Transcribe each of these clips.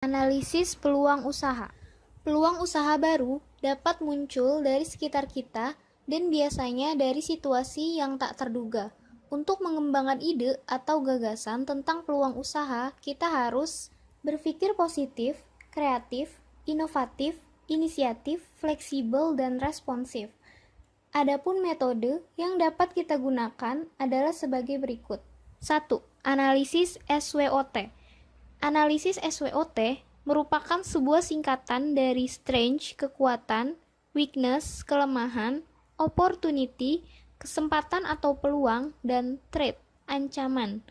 Analisis peluang usaha. Peluang usaha baru dapat muncul dari sekitar kita dan biasanya dari situasi yang tak terduga. Untuk mengembangkan ide atau gagasan tentang peluang usaha, kita harus berpikir positif, kreatif, inovatif, inisiatif, fleksibel, dan responsif. Adapun metode yang dapat kita gunakan adalah sebagai berikut. 1. Analisis SWOT. Analisis SWOT merupakan sebuah singkatan dari strength, kekuatan, weakness, kelemahan, opportunity, kesempatan atau peluang, dan threat, ancaman.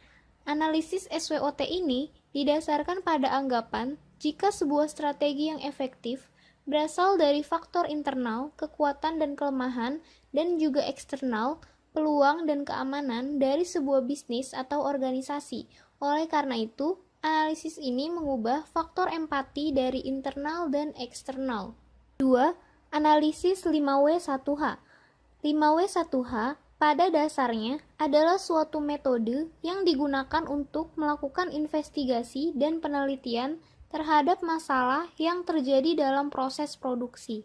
Analisis SWOT ini didasarkan pada anggapan jika sebuah strategi yang efektif berasal dari faktor internal, kekuatan dan kelemahan, dan juga eksternal, peluang dan keamanan dari sebuah bisnis atau organisasi. Oleh karena itu, analisis ini mengubah faktor empati dari internal dan eksternal. 2. Analisis 5W1H. 5W1H pada dasarnya adalah suatu metode yang digunakan untuk melakukan investigasi dan penelitian terhadap masalah yang terjadi dalam proses produksi.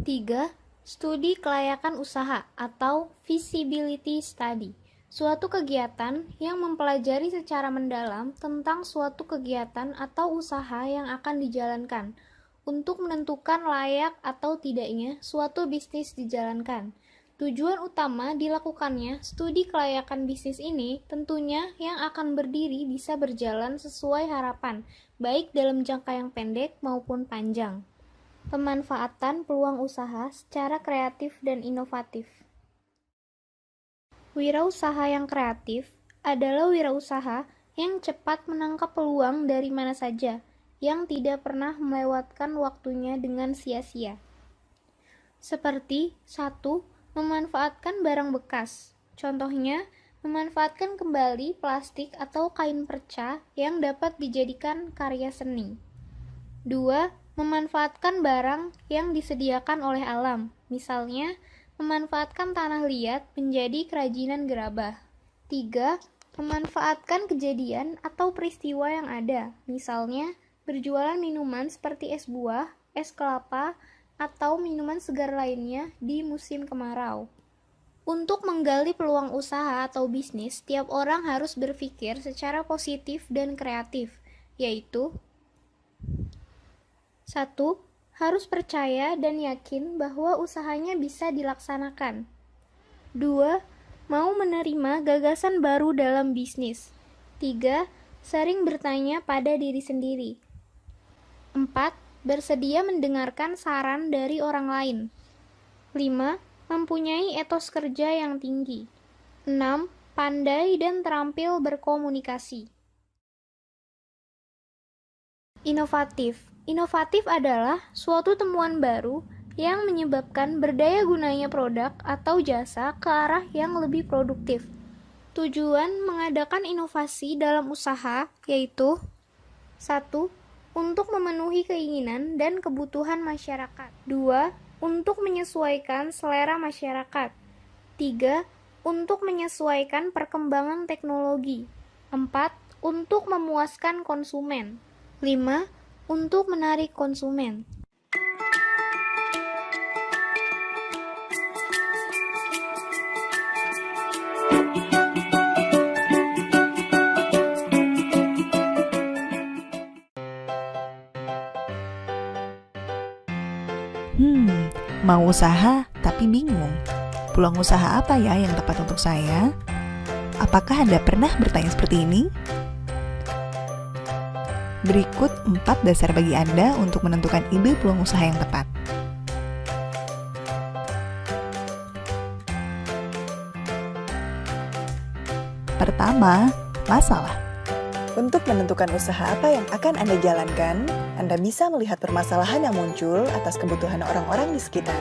3. Studi kelayakan usaha atau feasibility study. Suatu kegiatan yang mempelajari secara mendalam tentang suatu kegiatan atau usaha yang akan dijalankan untuk menentukan layak atau tidaknya suatu bisnis dijalankan. Tujuan utama dilakukannya studi kelayakan bisnis ini tentunya yang akan berdiri bisa berjalan sesuai harapan, baik dalam jangka yang pendek maupun panjang. Pemanfaatan peluang usaha secara kreatif dan inovatif. Wirausaha yang kreatif adalah wirausaha yang cepat menangkap peluang dari mana saja, yang tidak pernah melewatkan waktunya dengan sia-sia. Seperti 1. Memanfaatkan barang bekas. Contohnya, memanfaatkan kembali plastik atau kain perca yang dapat dijadikan karya seni. 2. Memanfaatkan barang yang disediakan oleh alam. Misalnya, memanfaatkan tanah liat menjadi kerajinan gerabah. 3. Memanfaatkan kejadian atau peristiwa yang ada. Misalnya, berjualan minuman seperti es buah, es kelapa, atau minuman segar lainnya di musim kemarau. Untuk menggali peluang usaha atau bisnis, tiap orang harus berpikir secara positif dan kreatif, yaitu 1. Harus percaya dan yakin bahwa usahanya bisa dilaksanakan. 2. Mau menerima gagasan baru dalam bisnis. 3. Sering bertanya pada diri sendiri. 4. Bersedia mendengarkan saran dari orang lain. 5. Mempunyai etos kerja yang tinggi. 6. Pandai dan terampil berkomunikasi. Inovatif. Inovatif adalah suatu temuan baru yang menyebabkan berdaya gunanya produk atau jasa ke arah yang lebih produktif. Tujuan mengadakan inovasi dalam usaha yaitu 1. Untuk memenuhi keinginan dan kebutuhan masyarakat. 2. Untuk menyesuaikan selera masyarakat. 3. Untuk menyesuaikan perkembangan teknologi. 4. Untuk memuaskan konsumen. 5. Untuk menarik konsumen. Mau usaha tapi bingung. Peluang usaha apa ya yang tepat untuk saya? Apakah Anda pernah bertanya seperti ini? Berikut 4 dasar bagi Anda untuk menentukan ide peluang usaha yang tepat. Pertama, masalah. Untuk menentukan usaha apa yang akan Anda jalankan, Anda bisa melihat permasalahan yang muncul atas kebutuhan orang-orang di sekitar.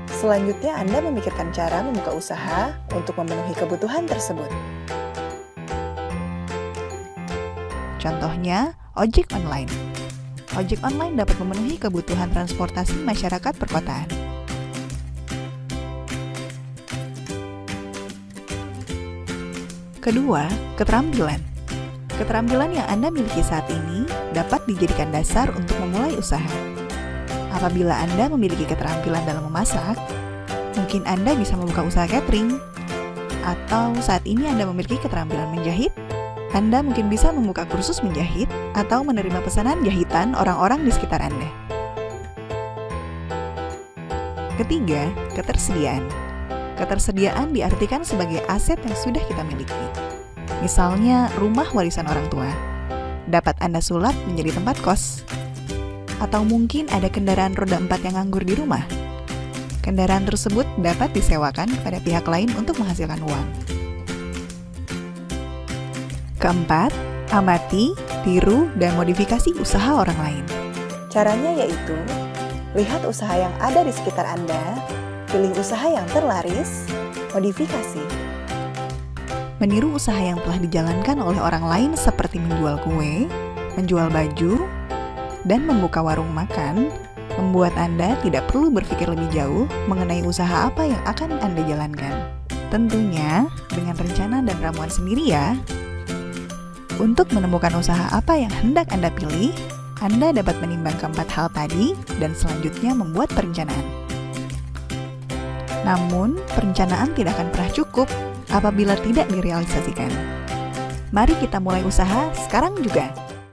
Selanjutnya, Anda memikirkan cara membuka usaha untuk memenuhi kebutuhan tersebut. Contohnya, ojek online. Ojek online dapat memenuhi kebutuhan transportasi masyarakat perkotaan. Kedua, keterampilan. Keterampilan yang Anda miliki saat ini dapat dijadikan dasar untuk memulai usaha. Apabila Anda memiliki keterampilan dalam memasak, mungkin Anda bisa membuka usaha catering. Atau saat ini Anda memiliki keterampilan menjahit, Anda mungkin bisa membuka kursus menjahit atau menerima pesanan jahitan orang-orang di sekitar Anda. Ketiga, ketersediaan. Ketersediaan diartikan sebagai aset yang sudah kita miliki. Misalnya, rumah warisan orang tua. Dapat Anda sulap menjadi tempat kos. Atau mungkin ada kendaraan roda 4 yang nganggur di rumah. Kendaraan tersebut dapat disewakan kepada pihak lain untuk menghasilkan uang. Keempat, amati, tiru, dan modifikasi usaha orang lain. Caranya yaitu, lihat usaha yang ada di sekitar Anda, pilih usaha yang terlaris, modifikasi. Meniru usaha yang telah dijalankan oleh orang lain seperti menjual kue, menjual baju, dan membuka warung makan, membuat Anda tidak perlu berpikir lebih jauh mengenai usaha apa yang akan Anda jalankan. Tentunya dengan rencana dan ramuan sendiri ya. Untuk menemukan usaha apa yang hendak Anda pilih, Anda dapat menimbang keempat hal tadi dan selanjutnya membuat perencanaan. Namun, perencanaan tidak akan pernah cukup apabila tidak direalisasikan. Mari kita mulai usaha sekarang juga.